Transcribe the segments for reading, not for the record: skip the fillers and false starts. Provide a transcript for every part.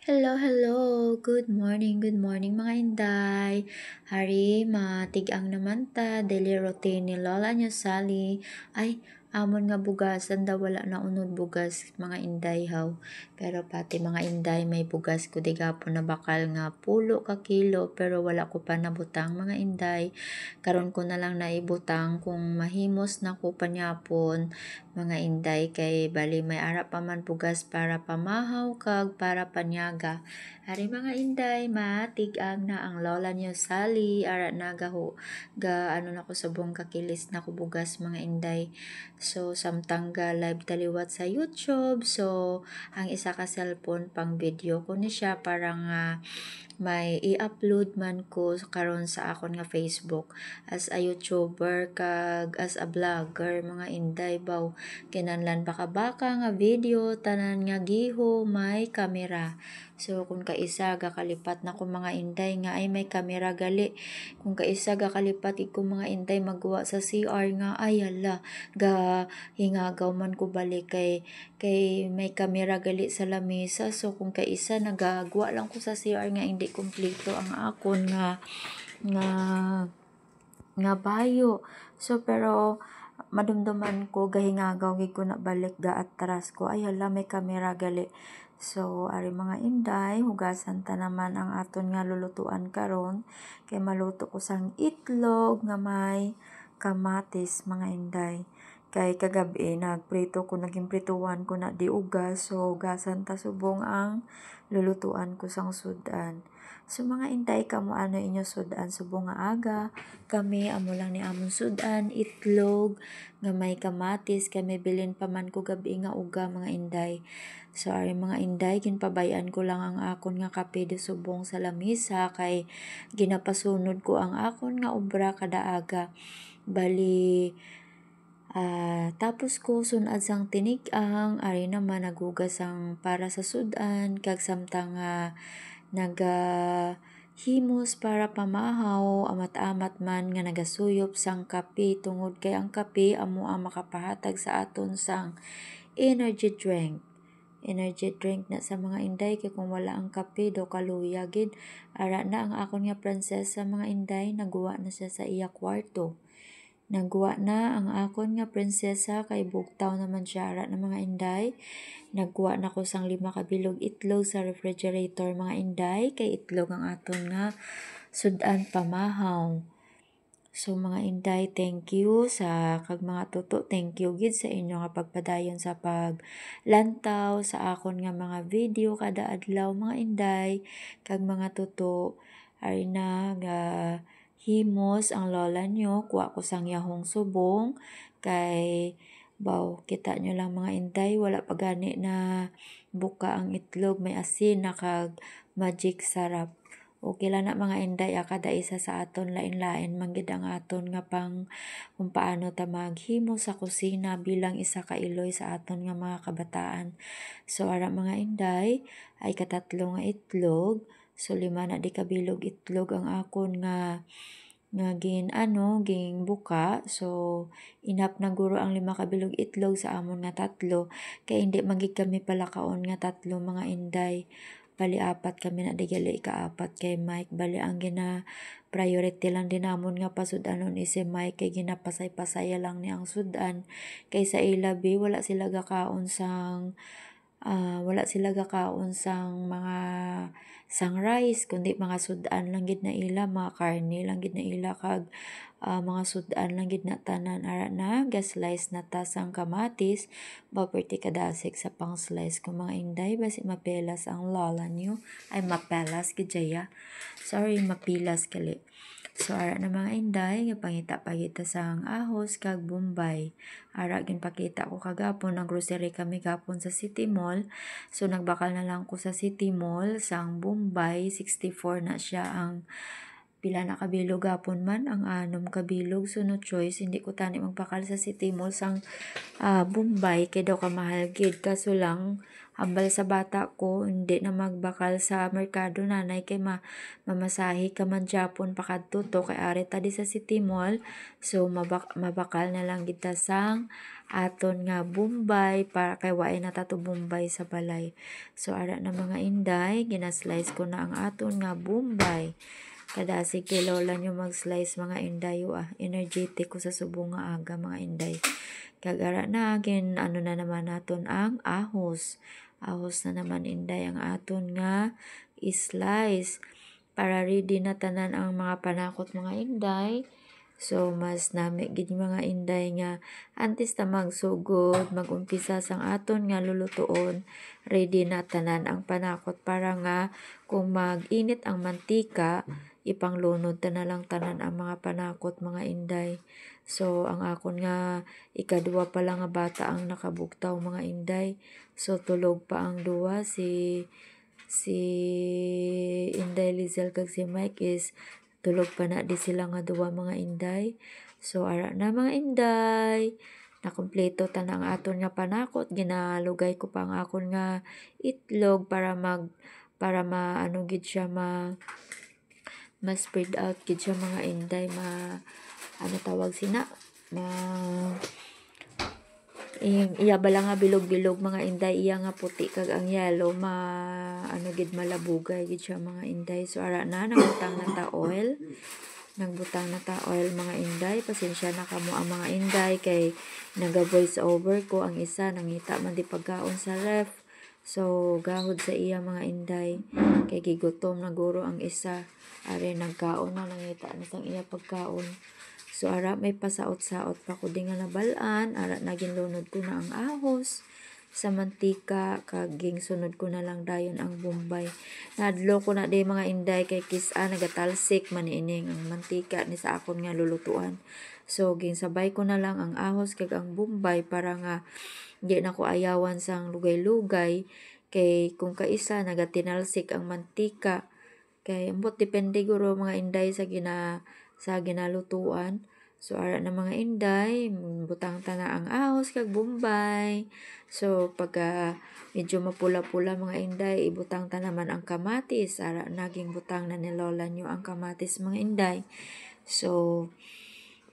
Hello, hello. Good morning mga inday. Hari, matigang naman ta, daily routine ni Lola nyo Sally. Ay, amon nga bugasan daw wala na unod bugas mga inday haw. Pero pati mga inday may bugas ko di gapon na bakal nga pulo ka kilo pero wala ko pa nabutang mga inday. Karon ko na lang naibutang kung mahimos na ko panyapon mga inday kay bali may ara pa man bugas para pamahaw kag para panyaga. Ari mga inday, matig-ang na ang lola niyo Sally, ara na ano na ko sa buong kakilis na ko bugas mga inday. So samtang ga live taliwat sa YouTube. So ang isa ka cellphone pang video ko ni siya para nga may i-upload man ko karon sa akon nga Facebook as a YouTuber kag as a vlogger mga inday baw kinahanglan baka-baka nga video tanan nga giho may kamera. So kung kaisa gakalipat na ko mga inday nga ay may kamera gali, kung kaisa gakalipat ko mga inday magwa sa CR nga ay hala ga hingagaw man ko balik kay may kamera gali sa lamesa. So kung kaisa nagagwa lang ko sa CR nga hindi kompleto ang akon nga nga bayo. So pero madumduman ko gahingagaw gid ko na balik ga atras ko ay hala may kamera gali. So ari mga inday, hugasan ta naman ang aton nga lulutuan karon kay maluto ko sang itlog nga may kamatis mga inday. Kay kagabi nagprito ko, naging prituan ko na di ugas, so hugasan ta subong ang lulutuan ko sang sudan. So mga inday, kamo ano inyo sudan subong nga aga, kami amo lang ni amon sudan itlog nga may kamatis kay may bilin pa man ko gabi nga uga mga inday. So ari mga inday, ginpabayan ko lang ang akon nga kape di subong sa lamisa kay ginapasunod ko ang akon nga obra kada aga. Bali tapos ko sunad sang tinig-ang ari naman nagugas ang para sa sudan kag samtang himos para pamahaw amat-amat man nga nagasuyop sang kape tungod kay ang kape amo ang makapahatag sa aton sang energy drink. Energy drink na sa mga inday kay kung wala ang kape do kaluya gid. Ara na ang akon nga prinsesa mga inday, nagwa na siya sa iya kwarto. Nagwa na ang akon nga prinsesa kay bugtaw naman siya ara na mga inday. Nagwa na ko sang 5 ka bilog itlog sa refrigerator mga inday kay itlog ang aton nga sudan pamahaw. So mga inday, thank you sa kag mga tuto, thank you gid sa inyo nga pagpadayon sa paglantaw sa akon nga mga video kada adlaw mga inday kag mga tuto. Ari na ga himos ang lola nyo, kuha ko sang yahong subong kay baw kita nyo lang mga inday, wala pa gani na buka ang itlog, may asin na kag magic sarap. Okay lang na mga inday, kada isa sa aton lain-lain manggid ang aton nga pang kung paano ta maghimo sa kusina bilang isa ka iloy sa aton nga mga kabataan. So ara mga inday ay katatlo nga itlog. So 5 na di kabilog itlog ang akon nga ging buka. So inap na guro ang 5 kabilog itlog sa amon nga tatlo kay hindi magig kami palakaon nga tatlo mga inday. Bali 4 kami na digali ka-4 kay Mike. Bali ang priority lang din namon nga pasudanon is si Mike kay ginapasay-pasaya lang ni ang sudan kay sa ilabi wala sila gakaon sang mga sang rice kundi mga sudan lang gid na ila, mga karne lang gid na ila kag mga sudan lang gid na tanan. Ara na ga-slice na ta sang kamatis property kadasik sa pang slice ko mga inday basi mapelas ang lola niyo ay mapelas gid jaya, sorry mapilas kali. So ara na mga inday, pangita-pagita sang ahos kag bombay. Ara ginpakita ko kagapon ang grocery kami gapon sa City Mall. So nagbakal na lang ko sa City Mall sang bombay, 64 na siya ang pila na kabilog gapon man ang 6 kabilog. So no choice, hindi ko tani magpakal sa City Mall sang bombay kay daw kamahal gid kaso lang hambal sa bata ko, hindi na magbakal sa merkado nanay kay mamasahi ka man Japon pakadto to kay ari tadi sa City Mall. So mabakal na lang kita sang aton nga Bombay para kay waay na tato Bombay sa balay. So ara na mga inday, ginaslice ko na ang aton nga Bombay. Kada sige lola nyo mag-slice mga inday energetic ko sa subong nga aga mga inday. Kagara na ano na naman naton ang ahos. Ahos na naman inday ang aton nga slice para ready na tanan ang mga panakot mga inday. So mas nami gid mga inday nga antes ta magsugod magumpisa sang aton nga lulutuon, ready na tanan ang panakot para nga kung mag-init ang mantika ipanglunod ta na lang tanan ang mga panakot mga inday. So ang akon nga ikadua pa lang nga bata ang nakabugtaw mga inday. So tulog pa ang duwa si Inday Lizel kag si Mike is tulog pa na di sila nga duwa mga inday. So ara na mga inday, nakumpleto ta na ang aton nga panakot, ginalugay ko pa ang akon nga itlog para maano gid siya spread out gid siya mga inday, ano tawag sina iya bala nga bilog-bilog mga inday, iya nga puti kag ang yellow ano gid malabugay gid siya mga inday. So ara na nagbutang na ta oil mga inday. Pasensya na kamo ang mga inday kay naga voice over ko ang isa nangita man di pagkaon sa ref. So gahod sa iya mga inday kay gigutom na guro ang isa. Are nagkaon na nangita na sang iya pagkaon. So ara may pasaot-saot pa ko di nga nabalaan. Ara naging lunod ko na ang ahos sa mantika kag sunod ko na lang dayon ang Bombay. Nadlo ko na di mga inday kay kisa nagatalsik man ining ang mantika ni sa akon nga lulutuan. So sabay ko na lang ang ahos kag ang Bombay para nga di na ko ayawan sang lugay-lugay kay kung kaisa nagatinalsik ang mantika kay ambot depende guro mga inday sa ginalutuan. So ara na mga inday, butang ta na ang ahos kag Bombay. So pagka medyo mapula-pula mga inday, ibutang ta naman ang kamatis. Ara naging butang na ni lola nyo ang kamatis mga inday. So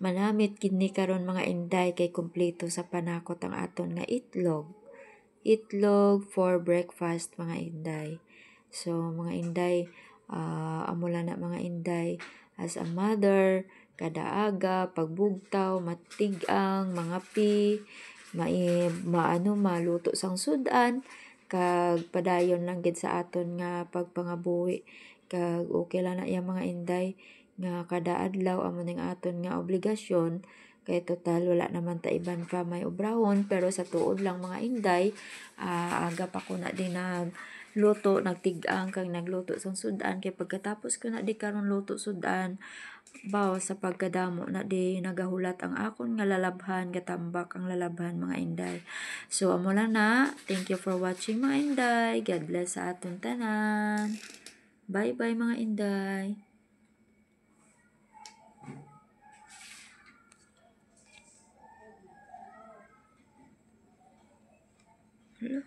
manamit kini karon mga inday kay kumpleto sa panakot ang aton nga itlog. Itlog for breakfast mga inday. So mga inday, amula na mga inday as a mother kada aga pagbugtaw matigang mga maluto sang sudan kag padayon lang gid sa aton nga pagpangabuhi kag okay lang na iya mga inday nga kada adlaw amo ning aton nga obligasyon kay total wala naman ta iban pa may obrahon. Pero sa tuod lang mga inday, aga pa ko na din luto nagtigang kag nagluto sang sudan kay pagkatapos ko na di karon luto sudan bawas sa pagkadamo na di nagahulat ang akon nga lalabhan gatambak ang lalabhan mga inday. So amo lang na, thank you for watching mga inday. God bless sa aton tanan. Bye bye mga inday. Hello.